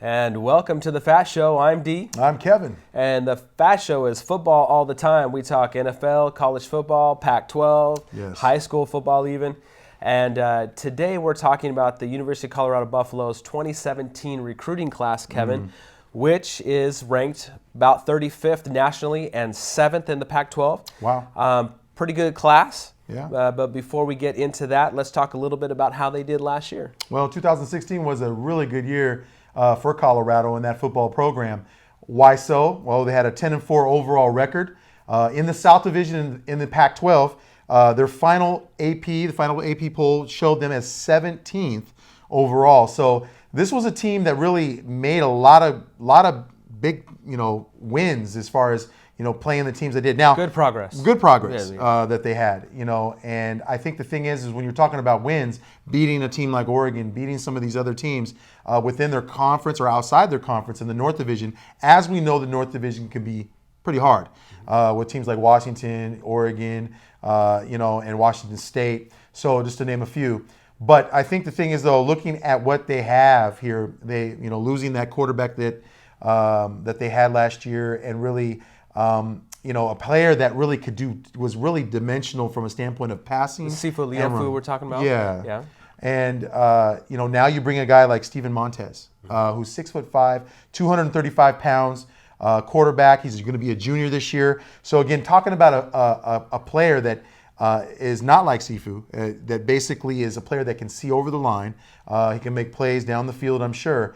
And welcome to the FATT Show. I'm Dee. I'm Kevin. And the FATT Show is football all the time. We talk NFL, college football, Pac-12, Yes. high school football even. And today we're talking about the University of Colorado Buffalo's 2017 recruiting class, Kevin, which is ranked about 35th nationally and 7th in the Pac-12. Wow. Pretty good class. Yeah. But before we get into that, let's talk a little bit about how they did last year. Well, 2016 was a really good year for Colorado in that football program. Why so? Well, they had a 10-4 overall record. In the South Division in the Pac-12, their final AP poll showed them as 17th overall. So this was a team that really made a lot of big, wins as far as, playing the teams they did. Now, Good progress that they had, and I think the thing is when you're talking about wins, beating a team like Oregon, beating some of these other teams within their conference or outside their conference in the North Division, as we know the North Division can be pretty hard with teams like Washington, Oregon, and Washington State. So just to name a few. But I think the thing is, though, looking at what they have here, they, losing that quarterback that they had last year, and really, a player that really was really dimensional from a standpoint of passing. Phillip Lindsey we're talking about. Yeah. And now you bring a guy like Steven Montez, who's 6'5", 235 pounds. Quarterback. He's going to be a junior this year. So again, talking about a player that is not like Sifu, that basically is a player that can see over the line. He can make plays down the field, I'm sure.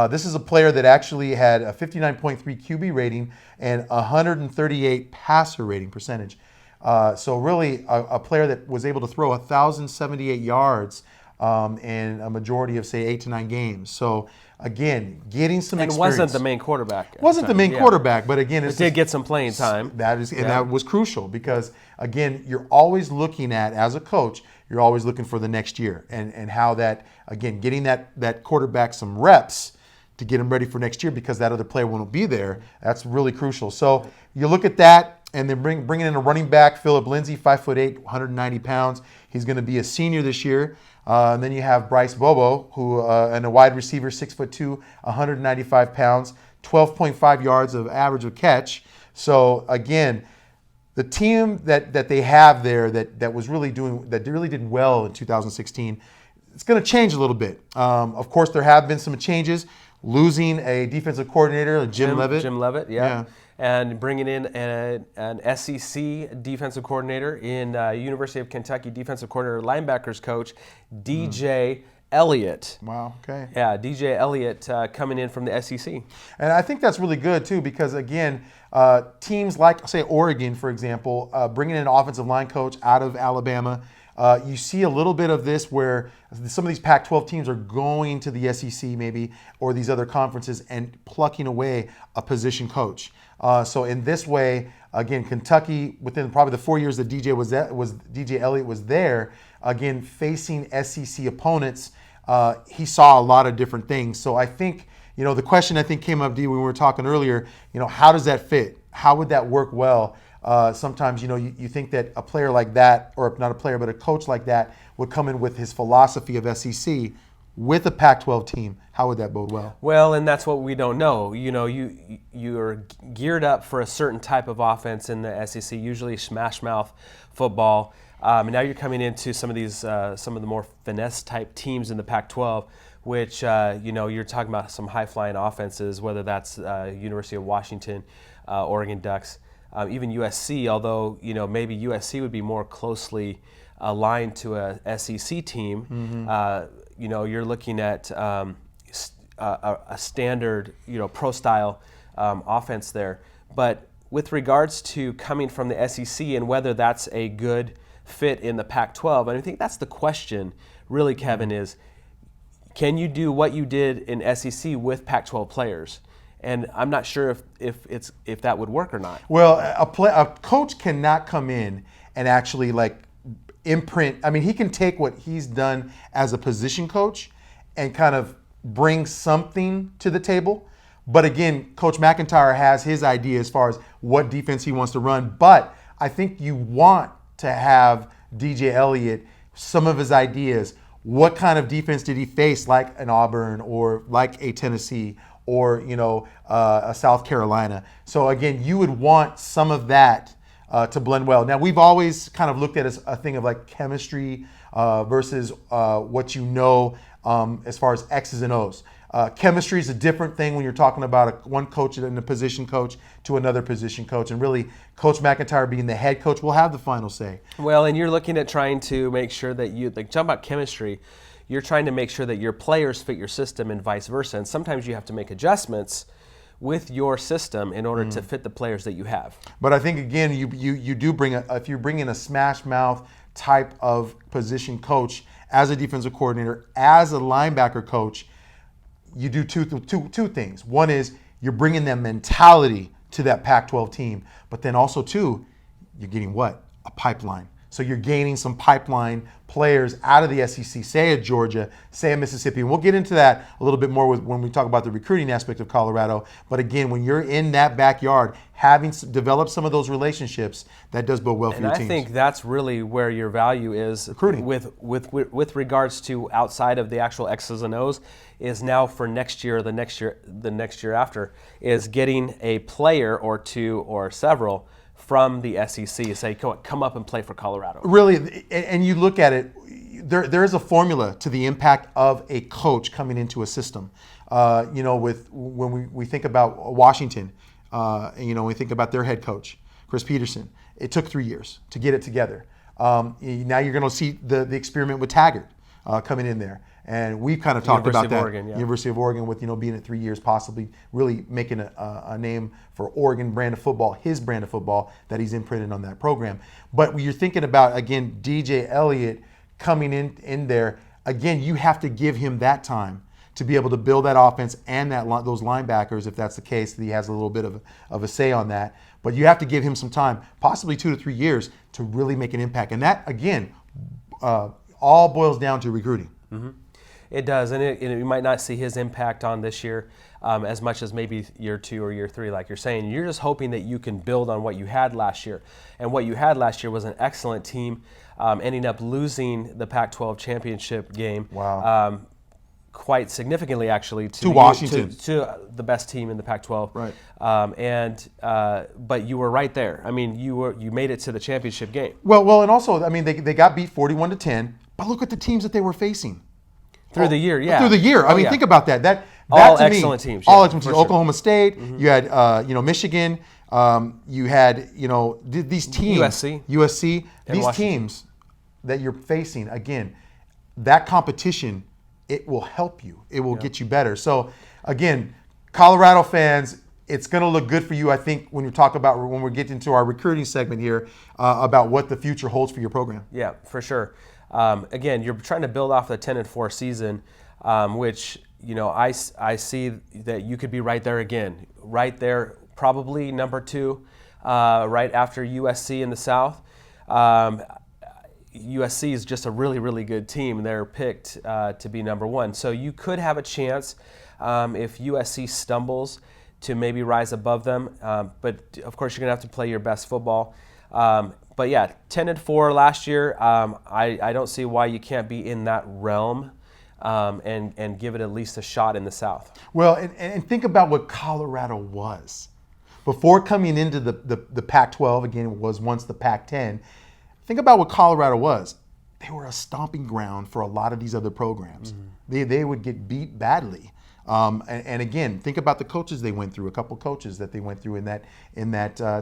This is a player that actually had a 59.3 QB rating and 138 passer rating percentage. So really a player that was able to throw 1,078 yards in a majority of, say, 8 to 9 games. So again, getting some experience. And wasn't the main quarterback. Wasn't the main quarterback, but again, it did get some playing time. That was crucial because, again, you're always looking at, as a coach, you're always looking for the next year and how that, again, getting that quarterback some reps to get him ready for next year because that other player won't be there. That's really crucial. So you look at that, and then bringing in a running back, Phillip Lindsey, 5'8", 190 pounds. He's going to be a senior this year. And then you have Bryce Bobo, and a wide receiver, 6'2", 195 pounds, 12.5 yards of average of catch. So again, the team that they have there that really did well in 2016, it's going to change a little bit. Of course, there have been some changes. Losing a defensive coordinator, Jim Leavitt. Yeah. And bringing in an SEC defensive coordinator in University of Kentucky defensive coordinator, linebackers coach, DJ Elliott. Wow, okay. Yeah, DJ Elliott coming in from the SEC. And I think that's really good, too, because, again, teams like, say, Oregon, for example, bringing in an offensive line coach out of Alabama, you see a little bit of this where some of these Pac-12 teams are going to the SEC maybe or these other conferences and plucking away a position coach. So in this way, again, Kentucky, within probably the 4 years that DJ Elliott was there, again, facing SEC opponents, he saw a lot of different things. So I think, the question I think came up, D, when we were talking earlier, how does that fit? How would that work well? Sometimes, you think that a player like that, or not a player, but a coach like that would come in with his philosophy of SEC with a Pac-12 team. How would that bode well? Well, and that's what we don't know. You're geared up for a certain type of offense in the SEC, usually smash mouth football. And now you're coming into some of the more finesse type teams in the Pac-12, which you're talking about some high flying offenses, whether that's University of Washington, Oregon Ducks. Even USC, although maybe USC would be more closely aligned to a SEC team. You're looking at a standard pro style offense there. But with regards to coming from the SEC and whether that's a good fit in the Pac-12, and I think that's the question, really, Kevin, is can you do what you did in SEC with Pac-12 players? And I'm not sure if that would work or not. Well, a coach cannot come in and actually imprint. I mean, he can take what he's done as a position coach and kind of bring something to the table. But again, Coach McIntyre has his idea as far as what defense he wants to run. But I think you want to have DJ Elliott, some of his ideas. What kind of defense did he face, like an Auburn or like a Tennessee or a South Carolina. So again, you would want some of that to blend well. Now we've always kind of looked at it as a thing of like chemistry versus what as far as X's and O's. Chemistry is a different thing when you're talking about one coach and a position coach to another position coach, and really Coach McIntyre being the head coach will have the final say. Well, and you're looking at trying to make sure that talking about chemistry, you're trying to make sure that your players fit your system and vice versa. And sometimes you have to make adjustments with your system in order to fit the players that you have. But I think again, you do if you bring in a smash mouth type of position coach as a defensive coordinator, as a linebacker coach, you do two things. One is you're bringing that mentality to that Pac-12 team, but then also too, you're getting what? A pipeline. So you're gaining some pipeline players out of the SEC, say at Georgia, say at Mississippi. And we'll get into that a little bit more when we talk about the recruiting aspect of Colorado. But again, when you're in that backyard, having developed some of those relationships, that does bode well for your teams. And I think that's really where your value is recruiting. With regards to outside of the actual X's and O's, is now for next year, the next year after, is getting a player or two or several from the SEC, say, come up and play for Colorado. Really, and you look at it, there is a formula to the impact of a coach coming into a system. When we think about Washington, we think about their head coach, Chris Peterson. It took 3 years to get it together. Now you're going to see the experiment with Taggart coming in there. And we've kind of talked about that. University of Oregon with being at 3 years, possibly really making a name for Oregon brand of football, his brand of football that he's imprinted on that program. But when you're thinking about, again, DJ Elliott coming in there, again, you have to give him that time to be able to build that offense and those linebackers, if that's the case, that he has a little bit of a say on that. But you have to give him some time, possibly 2 to 3 years, to really make an impact. And that, again, all boils down to recruiting. Mm-hmm. It does, and you might not see his impact on this year as much as maybe year 2 or year 3, like you're saying. You're just hoping that you can build on what you had last year. And what you had last year was an excellent team, ending up losing the Pac-12 championship game. Wow. Quite significantly, actually, to Washington, to the best team in the Pac-12. Right. But you were right there. I mean, you made it to the championship game. Well, and also, I mean, they got beat 41-10. But look at the teams that they were facing. Through the year, yeah. Through the year. I mean, think about that. That all to excellent me, teams. All excellent teams. Sure. Oklahoma State. Mm-hmm. You had, Michigan. You had, these teams. USC. And these Washington. teams that you're facing, again, that competition, it will help you. It will get you better. So, again, Colorado fans, it's going to look good for you, I think, when we get into our recruiting segment here about what the future holds for your program. Yeah, for sure. Again, you're trying to build off the 10-4 season, which I see that you could be right there again, right there, probably number 2, right after USC in the South. USC is just a really, really good team. They're picked to be number 1, so you could have a chance if USC stumbles to maybe rise above them. But of course, you're gonna have to play your best football. But yeah, 10-4 last year. I don't see why you can't be in that realm and give it at least a shot in the South. Well, and think about what Colorado was. Before coming into the Pac-12, again, it was once the Pac-10, think about what Colorado was. They were a stomping ground for a lot of these other programs. Mm-hmm. They would get beat badly. And again, think about the coaches they went through. A couple coaches that they went through in that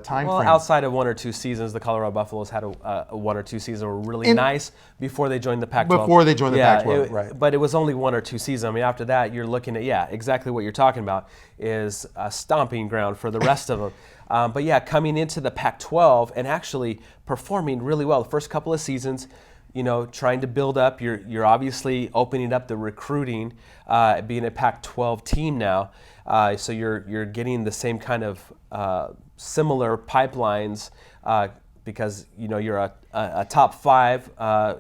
time frame. Outside of 1 or 2 seasons, the Colorado Buffaloes had a 1 or 2 seasons that were really nice before they joined the Pac-12. Before they joined the Pac-12, right? But it was only 1 or 2 seasons. I mean, after that, you're looking at exactly what you're talking about is a stomping ground for the rest of them. But yeah, coming into the Pac-12 and actually performing really well the first couple of seasons. Trying to build up. You're obviously opening up the recruiting, being a Pac-12 team now. So you're getting the same kind of similar pipelines because you're a top 5.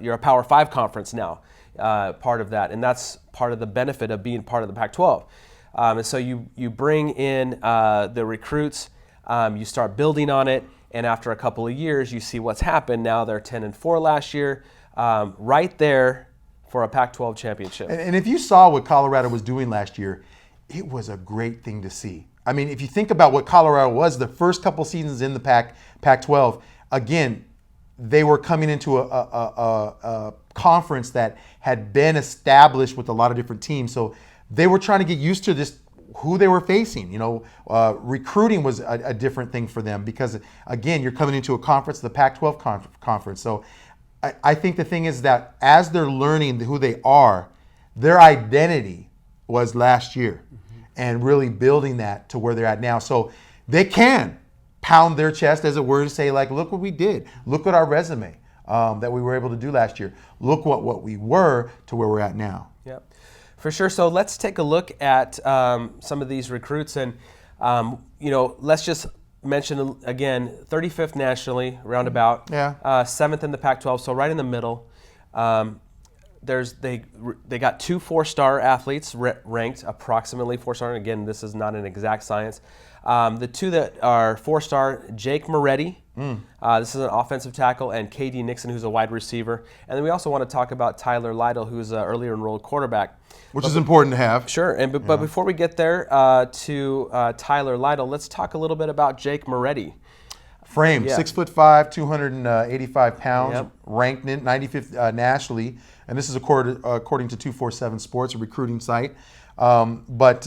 You're a Power 5 conference now, part of that, and that's part of the benefit of being part of the Pac-12. And so you bring in the recruits, you start building on it, and after a couple of years, you see what's happened. Now they're 10-4 last year. Right there for a Pac-12 championship. And if you saw what Colorado was doing last year, it was a great thing to see. I mean, if you think about what Colorado was the first couple seasons in the Pac-12, again, they were coming into a conference that had been established with a lot of different teams. So they were trying to get used to this, who they were facing. Recruiting was a different thing for them because, again, you're coming into a conference, the Pac-12 conference. So I think the thing is that as they're learning who they are, their identity was last year and really building that to where they're at now. So they can pound their chest, as it were, to say, like, look what we did. Look at our resume that we were able to do last year. Look what we were to where we're at now. Yep, for sure. So let's take a look at some of these recruits. And, let's just mention, again, 35th nationally, roundabout. Yeah. 7th in the Pac-12, so right in the middle. They got 2 4-star athletes ranked approximately 4-star. Again, this is not an exact science. The 2 that are 4-star, Jake Moretti. This is an offensive tackle, and KD Nixon, who's a wide receiver. And then we also want to talk about Tyler Lydell, who's an earlier enrolled quarterback. Which is important to have. Sure. But before we get there to Tyler Lydell, let's talk a little bit about Jake Moretti. Frame, 6'5", 285 pounds, Yep. ranked 95th nationally, and this is according to 247 Sports, a recruiting site. But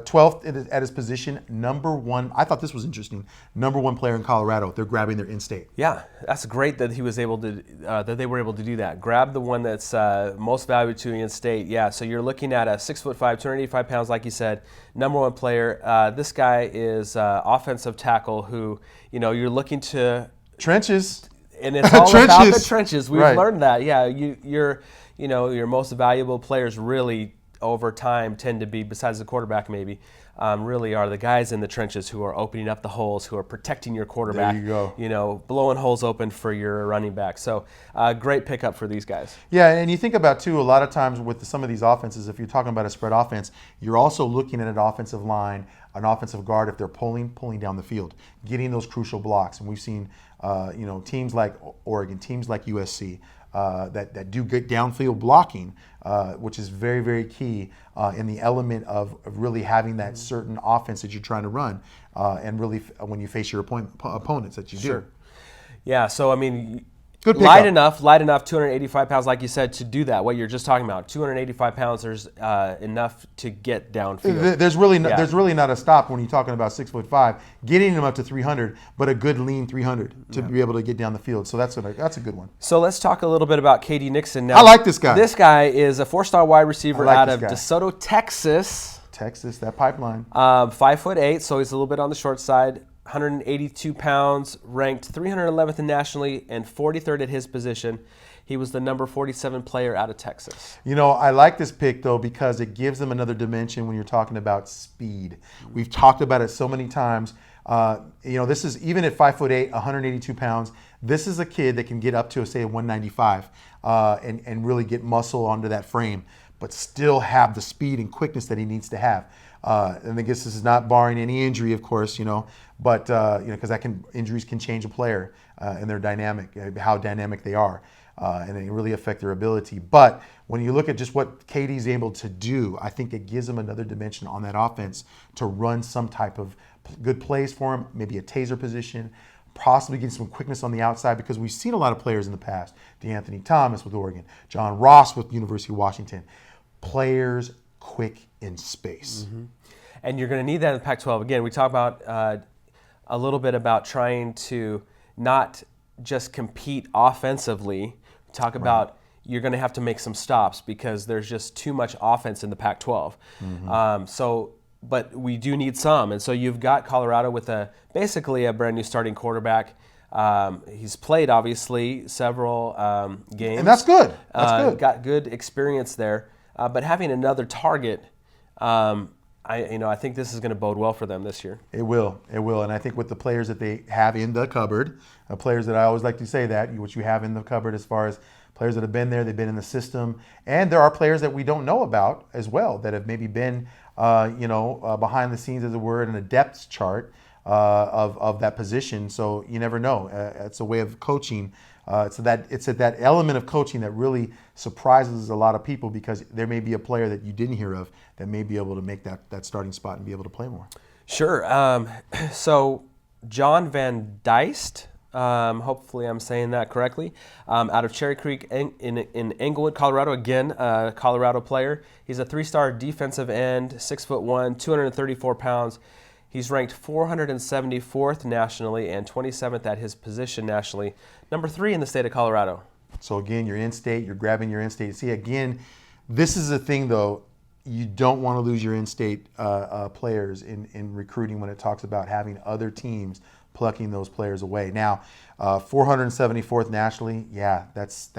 12th at his position, number 1. I thought this was interesting. Number 1 player in Colorado. They're grabbing their in-state. Yeah, that's great that he was able to that they were able to do that. Grab the one that's most valuable to in-state. Yeah, so you're looking at a 6'5", 285 pounds, like you said, number 1 player. This guy is offensive tackle who, you're looking to Trenches. and it's all Trenches. about the trenches. We've Right. learned that. Yeah, your most valuable players really over time tend to be, besides the quarterback maybe, really are the guys in the trenches who are opening up the holes, who are protecting your quarterback. There you go. Blowing holes open for your running back. So great pickup for these guys. Yeah, and you think about, too, a lot of times with some of these offenses, if you're talking about a spread offense, you're also looking at an offensive line, an offensive guard, if they're pulling down the field, getting those crucial blocks. And we've seen, teams like Oregon, teams like USC, that do good downfield blocking, which is very, very key in the element of really having that certain offense that you're trying to run, and really when you face your opponents that you do. Sure. Yeah, so I mean, Good light pickup. enough, 285 pounds, like you said, to do that. What you're just talking about, 285 pounds, there's enough to get downfield. There's really not a stop when you're talking about 6'5", getting him up to 300, but a good lean 300 to be able to get down the field. So that's a good one. So let's talk a little bit about KD Nixon now. I like this guy. This guy is a 4-star wide receiver I like out this of guy. DeSoto, Texas. Texas, that pipeline. 5'8", so he's a little bit on the short side. 182 pounds, ranked 311th nationally and 43rd at his position. He was the number 47 player out of Texas. I like this pick, though, because it gives them another dimension when you're talking about speed. We've talked about it so many times. This is, even at 5'8", 182 pounds, this is a kid that can get up to, say, a 195 and really get muscle onto that frame, but still have the speed and quickness that he needs to have. And I guess this is not barring any injury, of course, but because injuries can change a player and their dynamic, how dynamic they are, and they really affect their ability. But when you look at just what KD's able to do, I think it gives him another dimension on that offense to run some type of good plays for him, maybe a taser position, possibly getting some quickness on the outside, because we've seen a lot of players in the past. DeAnthony Thomas with Oregon, John Ross with University of Washington. Players quick in space. Mm-hmm. And you're going to need that in the Pac-12. Again, we talk about a little bit about trying to not just compete offensively. Talk about you're going to have to make some stops because there's just too much offense in the Pac-12. Mm-hmm. But we do need some. And so you've got Colorado with basically a brand new starting quarterback. He's played, obviously, several games. And that's good. That's good. Got good experience there. But having another target, I think this is going to bode well for them this year. It will. And I think with the players that they have in the cupboard, players that I always like to say that, what you have in the cupboard as far as players that have been there, they've been in the system. And there are players that we don't know about as well that have maybe been, behind the scenes, as it were, in a depth chart. of that position. So you never know. It's a way of coaching. It's that element of coaching that really surprises a lot of people, because there may be a player that you didn't hear of that may be able to make that starting spot and be able to play more. Sure. So John Van Dyst, hopefully I'm saying that correctly, out of Cherry Creek in Englewood, Colorado. Again, a Colorado player. He's a 3-star defensive end, 6'1", 234 pounds. He's ranked 474th nationally and 27th at his position nationally. Number 3 in the state of Colorado. So again, you're in-state, you're grabbing your in-state. See, again, this is the thing though, you don't want to lose your in-state players in recruiting when it talks about having other teams plucking those players away. Now, 474th nationally, yeah, that's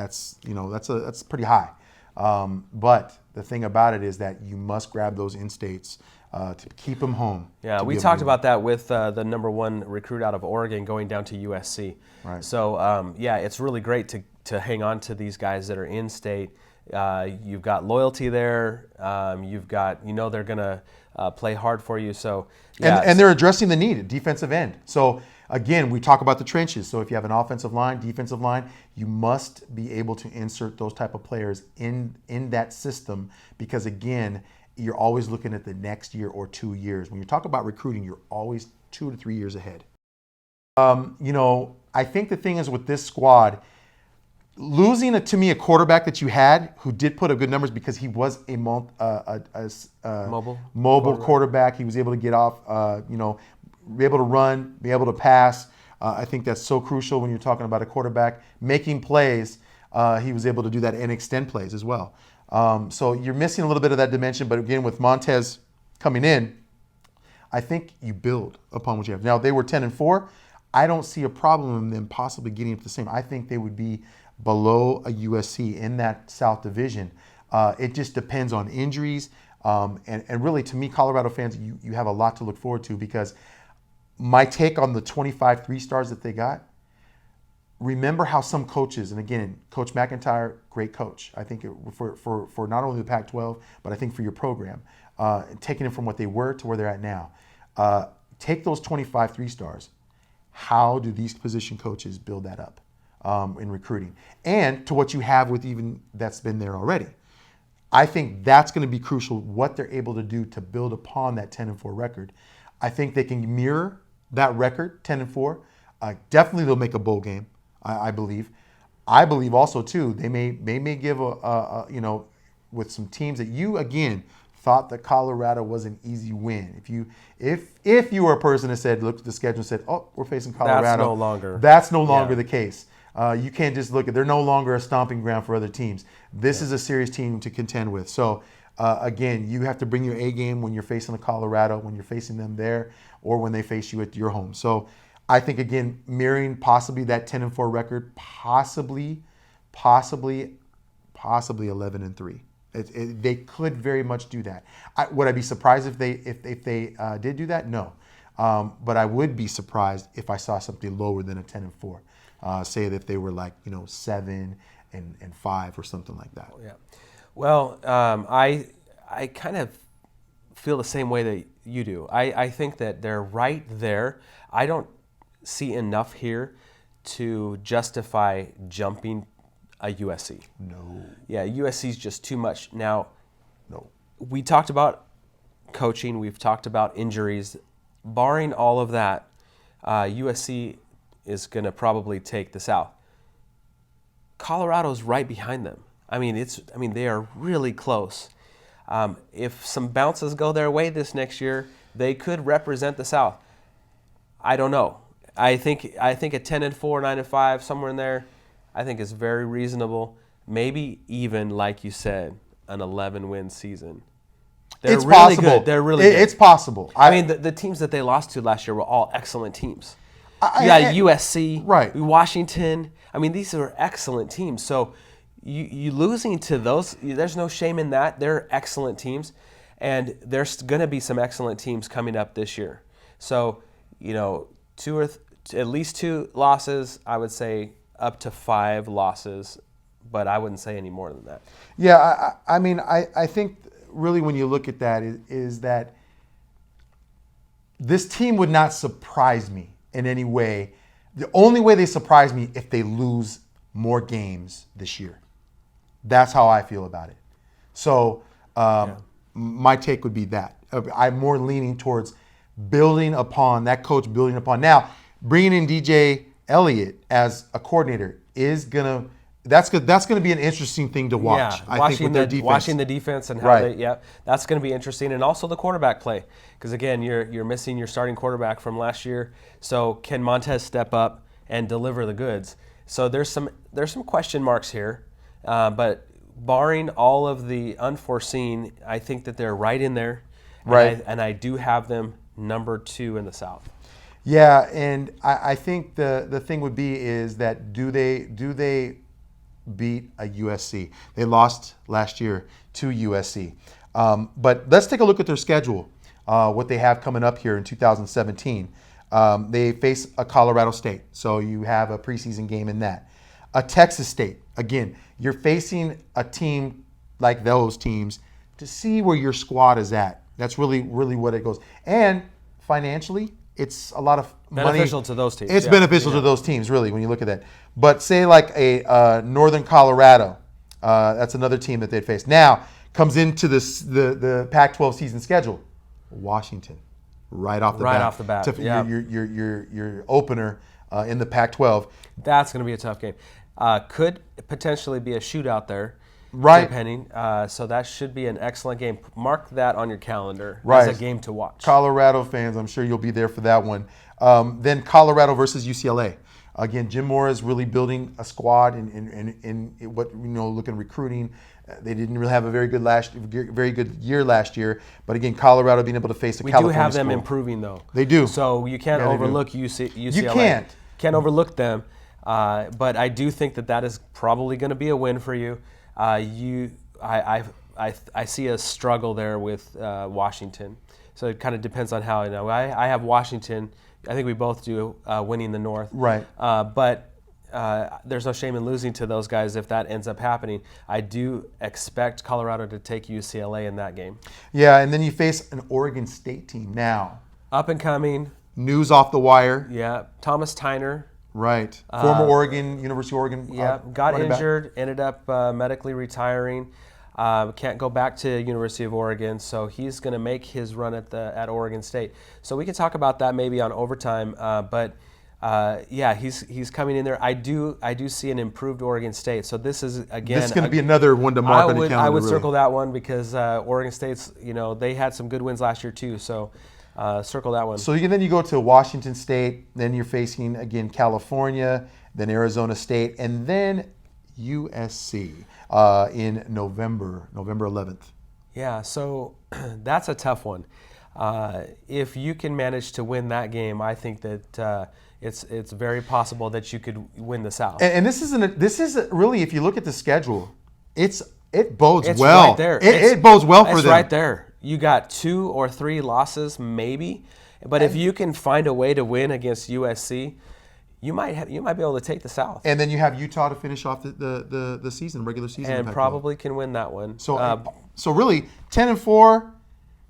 pretty high. But the thing about it is that you must grab those in-states to keep them home. Yeah, we talked about that with the number 1 recruit out of Oregon going down to USC. Right. So, yeah, it's really great to hang on to these guys that are in-state. You've got loyalty there. You've got, they're going to play hard for you. So, yeah. And they're addressing the need at defensive end. So, again, we talk about the trenches. So if you have an offensive line, defensive line, you must be able to insert those type of players in that system, because, again, you're always looking at the next year or 2 years. When you talk about recruiting, you're always 2 to 3 years ahead. I think the thing is with this squad, losing to me a quarterback that you had who did put up good numbers because he was a mobile quarterback. He was able to get off, be able to run, be able to pass. I think that's so crucial when you're talking about a quarterback making plays. He was able to do that and extend plays as well. So you're missing a little bit of that dimension. But again, with Montez coming in, I think you build upon what you have. Now, they were 10-4. I don't see a problem in them possibly getting up the same. I think they would be below a USC in that South Division. It just depends on injuries. And really, to me, Colorado fans, you have a lot to look forward to, because my take on the 25 3-stars that they got, remember how some coaches, and again, Coach McIntyre, great coach. I think for not only the Pac-12, but I think for your program, taking them from what they were to where they're at now. Take those 25 3-stars. How do these position coaches build that up in recruiting? And to what you have with even that's been there already. I think that's going to be crucial, what they're able to do to build upon that 10-4 record. I think they can mirror that record, 10-4. Definitely they'll make a bowl game, I believe. I believe also, too, they may give with some teams that you, again, thought that Colorado was an easy win. If you were a person that said, looked at the schedule and said, oh, we're facing Colorado. That's no longer the case. You can't just look at, they're no longer a stomping ground for other teams. This is a serious team to contend with. So again, you have to bring your A game when you're facing the Colorado, when you're facing them there, or when they face you at your home. So I think, again, mirroring possibly that 10-4 record, possibly 11-3. They could very much do that. Would I be surprised if they did do that? No. But I would be surprised if I saw something lower than a 10-4. Say that if they were like 7-5 or something like that. Yeah. Well, I kind of feel the same way that you do. I think that they're right there. I don't see enough here to justify jumping a USC. No. Yeah, USC is just too much. Now, no. We talked about coaching. We've talked about injuries. Barring all of that, USC is going to probably take the South. Colorado's right behind them. They are really close. If some bounces go their way this next year, they could represent the South. I don't know. I think a 10-4, 9-5, somewhere in there, I think is very reasonable. Maybe even, like you said, an 11-win season. It's really possible. Good. They're really good. It's possible. The teams that they lost to last year were all excellent teams. You got USC, right? Washington. These are excellent teams. So you losing to those, there's no shame in that. They're excellent teams, and there's going to be some excellent teams coming up this year. So at least 2 losses. I would say up to 5 losses, but I wouldn't say any more than that. Yeah, I think really when you look at that is that this team would not surprise me in any way. The only way they surprise me if they lose more games this year. That's how I feel about it. So my take would be that. I'm more leaning towards building upon that coach, building upon. Now, bringing in DJ Elliott as a coordinator is gonna. That's gonna be an interesting thing to watch. Yeah, I think with their defense. watching the defense and how that's going to be interesting, and also the quarterback play, because again, you're missing your starting quarterback from last year. So can Montez step up and deliver the goods? So there's some question marks here, but barring all of the unforeseen, I think that they're right in there, right? And I do have them number 2 in the South. Yeah, and I think the thing would be is that do they beat a USC? They lost last year to USC. But let's take a look at their schedule, what they have coming up here in 2017. They face a Colorado State, so you have a preseason game in that. A Texas State. Again, you're facing a team like those teams to see where your squad is at. That's really, really what it goes. And financially, it's a lot of beneficial money. to those teams. It's beneficial to those teams, really, when you look at that. But say like a Northern Colorado, that's another team that they'd face. Now comes into the Pac-12 season schedule. Washington, right off the bat. Your opener in the Pac-12. That's going to be a tough game. Could potentially be a shootout there. Right. Depending. So that should be an excellent game. Mark that on your calendar as a game to watch. Colorado fans, I'm sure you'll be there for that one. Then Colorado versus UCLA. Again, Jim Mora is really building a squad in what looking at recruiting. They didn't really have a very good year last year. But again, Colorado being able to face California We do have them school. Improving though. They do. So you can't overlook UCLA. You can't overlook them. But I do think that is probably going to be a win for you. I see a struggle there with Washington. So it kind of depends on how. I have Washington. I think we both do winning the North. Right. But there's no shame in losing to those guys if that ends up happening. I do expect Colorado to take UCLA in that game. Yeah, and then you face an Oregon State team now. Up and coming. News off the wire. Yeah, Thomas Tyner. Right. Former University of Oregon. Yeah, got injured, ended up medically retiring. Can't go back to University of Oregon, so he's going to make his run at Oregon State. So we can talk about that maybe on overtime. But he's coming in there. I do see an improved Oregon State. So this is again. This is going to be another one to mark on the calendar. I would circle that one because Oregon State's they had some good wins last year too. So. Circle that one. So then you go to Washington State, then you're facing, again, California, then Arizona State, and then USC in November 11th. Yeah, so that's a tough one. If you can manage to win that game, I think that it's very possible that you could win the South. And this is really, if you look at the schedule, it bodes it's well. Right there. It bodes well for them. It's right there. You got 2 or 3 losses, maybe, but if you can find a way to win against USC, you might be able to take the South. And then you have Utah to finish off the season, regular season, and probably can win that one. So really 10-4,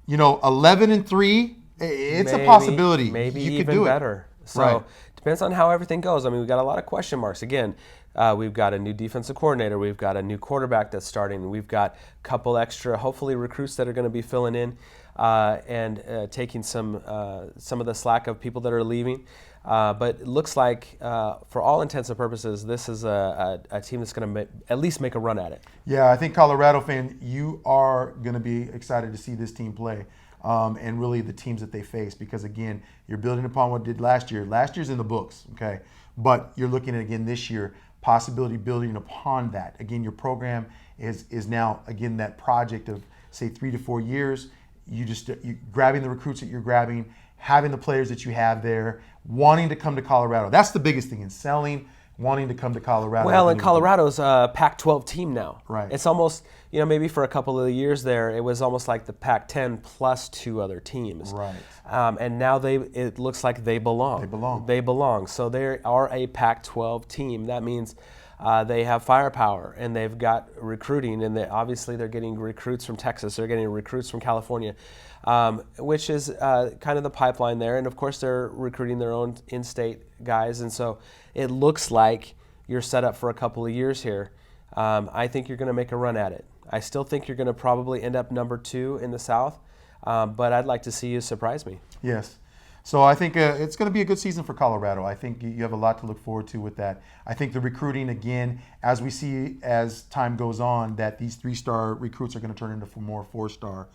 11-3. It's a possibility. Maybe you even could do better. It. So right. Depends on how everything goes. I mean, we've got a lot of question marks. Again, we've got a new defensive coordinator. We've got a new quarterback that's starting. We've got a couple extra, hopefully, recruits that are going to be filling in and taking some of the slack of people that are leaving. But it looks like, for all intents and purposes, this is a team that's going to at least make a run at it. Yeah, I think Colorado fan, you are going to be excited to see this team play. And really the teams that they face, because again, you're building upon what did last year. Last year's in the books, okay? But you're looking at, again, this year, possibility building upon that. Again, your program is now, again, that project of, say, 3 to 4 years. You grabbing the recruits that you're grabbing, having the players that you have there, wanting to come to Colorado. That's the biggest thing in selling, wanting to come to Colorado. Well, and Colorado's a Pac-12 team now. Right. It's almost, maybe for a couple of years there, it was almost like the Pac-10 plus 2 other teams. Right. And now it looks like they belong. They belong. So they are a Pac-12 team. That means They have firepower, and they've got recruiting, and obviously they're getting recruits from Texas. They're getting recruits from California, which is kind of the pipeline there. And of course, they're recruiting their own in-state guys, and so it looks like you're set up for a couple of years here. I think you're going to make a run at it. I still think you're going to probably end up number 2 in the South, but I'd like to see you surprise me. Yes. So I think it's going to be a good season for Colorado. I think you have a lot to look forward to with that. I think the recruiting, again, as we see as time goes on, that these 3-star recruits are going to turn into more 4-star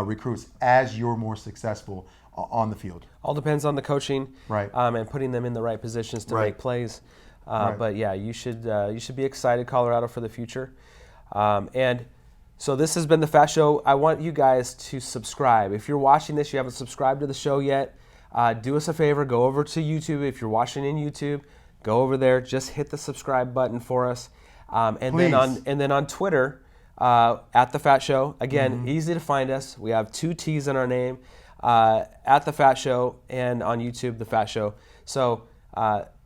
recruits as you're more successful on the field. All depends on the coaching, right, and putting them in the right positions to make plays. But yeah, you should be excited, Colorado, for the future. And so this has been the FATT Show. I want you guys to subscribe. If you're watching this, you haven't subscribed to the show yet, do us a favor, go over to YouTube. If you're watching in YouTube, go over there, just hit the subscribe button for us. And then on Twitter, at the FATT Show. Again, easy to find us. We have 2 T's in our name, at the FATT Show, and on YouTube, the FATT Show. So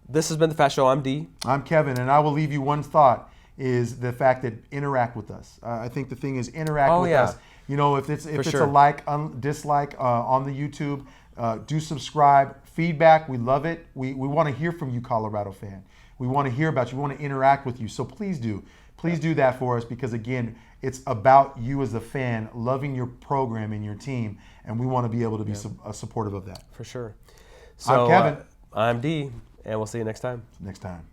this has been the FATT Show. I'm D. I'm Kevin, and I will leave you one thought, is the fact that interact with us. I think the thing is interact with us. You know, if it's a like, dislike on the YouTube, do subscribe. Feedback, we love it. We want to hear from you, Colorado fan. We want to hear about you. We want to interact with you. So please do. Please do that for us, because again, it's about you as a fan loving your program and your team, and we want to be able to be supportive of that. For sure. So I'm Kevin. I'm D, and we'll see you next time. Next time.